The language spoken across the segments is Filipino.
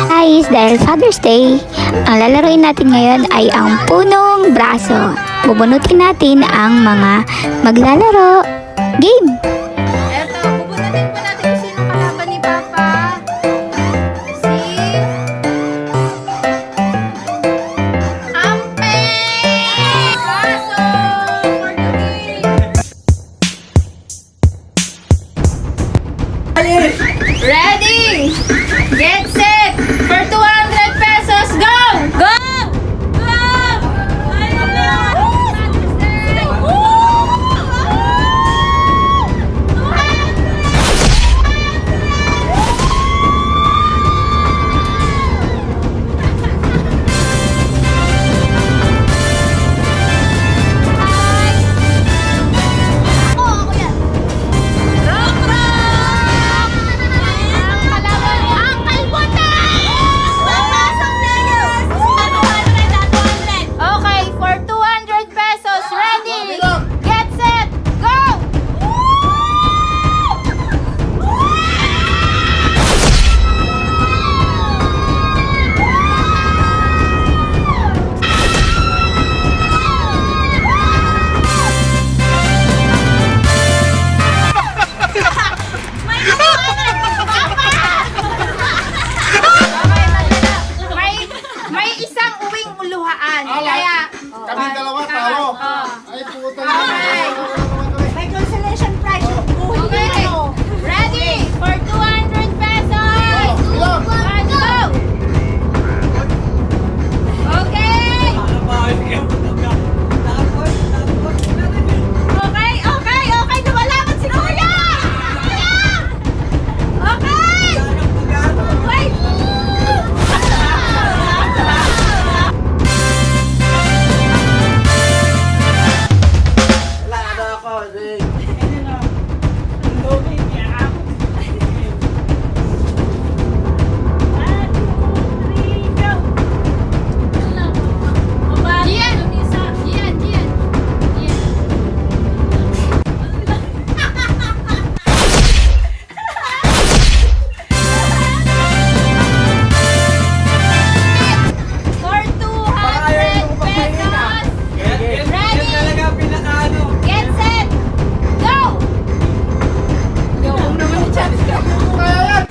Guys, dahil Father's Day, ang lalaroin natin ngayon ay ang punong braso. Bubunutin natin ang mga maglalaro. Game! Eto, bubunutin po natin kung sino kalaban ni Papa. Si... Ampe! Braso! For the win! Ready! Get set! For 200 pesos, go! Go! Go! Ayun na! Ako yan! Rock, rock! Ang kalaban mo, ang kalbutan! Papasok na yun! 200. Okay, for 200 pesos, ready! Get set, go! May isang uwing uluhaan. Kaya, Kami dalawa talo. Ay puta na. Okay. May consolation prize. Okay. Ready? For 200 pesos. Bilang. One, go. Okay. Okay. Lumalaban si Kuya. Okay. Wait. Gian. Gian. For 200 pesos. Ready? Get set. Go. Go naman ni Chance. Kaya yan. Kaya yan.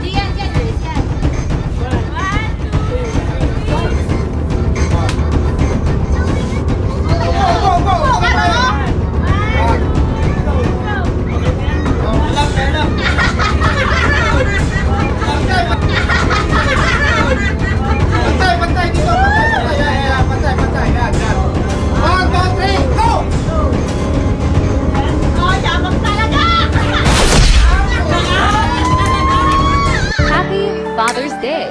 Gian, bilis yan. Go, go, go. Pantay dito. Pantay. Yan. Pantay. Yan. 1, 2, 3, go! Yakap talaga! Happy Father's Day!